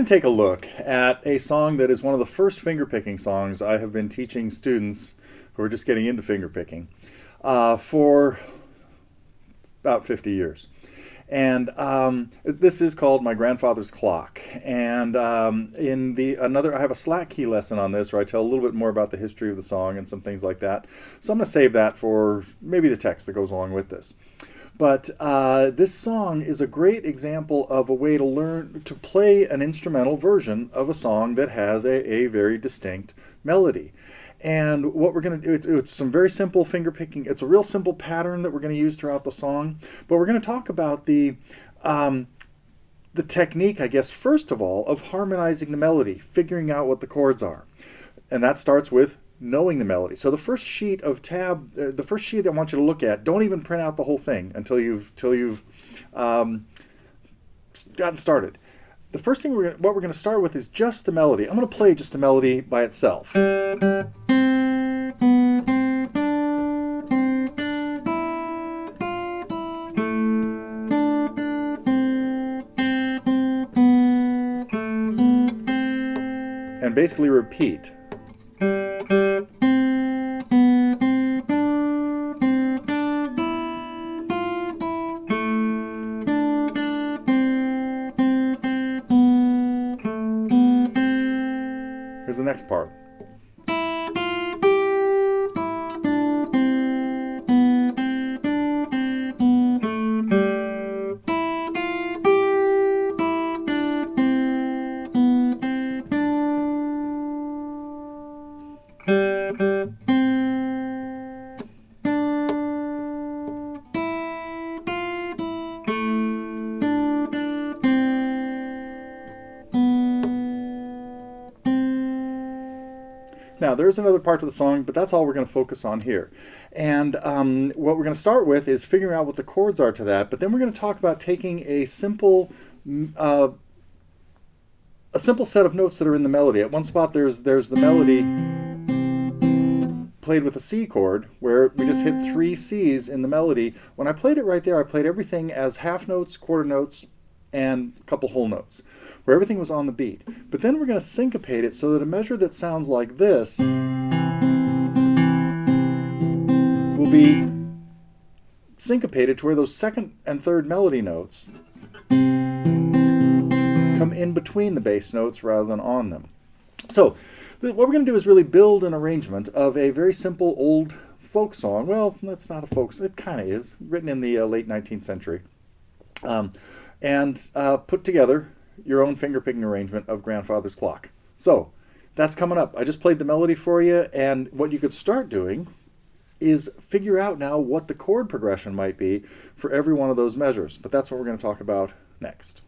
going to take a look at a song that is one of the first fingerpicking songs I have been teaching students who are just getting into fingerpicking for about 50 years. And this is called My Grandfather's Clock. And I have a slack key lesson on this where I tell a little bit more about the history of the song and some things like that. So I'm going to save that for maybe the text that goes along with this. But this song is a great example of a way to learn to play an instrumental version of a song that has a very distinct melody. And what we're going to do, it's some very simple finger picking. It's a real simple pattern that we're going to use throughout the song. But we're going to talk about the technique, I guess, first of all, of harmonizing the melody, figuring out what the chords are. And that starts with knowing the melody. So the first sheet of the first sheet I want you to look at, don't even print out the whole thing until you've gotten started. The first thing what we're going to start with is just the melody. I'm going to play just the melody by itself. And basically repeat. Here's the next part. Now, there's another part to the song, but that's all we're going to focus on here. And what we're going to start with is figuring out what the chords are to that, but then we're going to talk about taking a simple set of notes that are in the melody. At one spot, there's the melody played with a C chord, where we just hit 3 C's in the melody. When I played it right there, I played everything as half notes, quarter notes, and a couple whole notes, where everything was on the beat. But then we're going to syncopate it so that a measure that sounds like this will be syncopated to where those second and third melody notes come in between the bass notes rather than on them. So what we're going to do is really build an arrangement of a very simple old folk song. Well, that's not a folk song. It kind of is, written in the late 19th century. And put together your own fingerpicking arrangement of Grandfather's Clock. So that's coming up. I just played the melody for you, and what you could start doing is figure out now what the chord progression might be for every one of those measures. But that's what we're going to talk about next.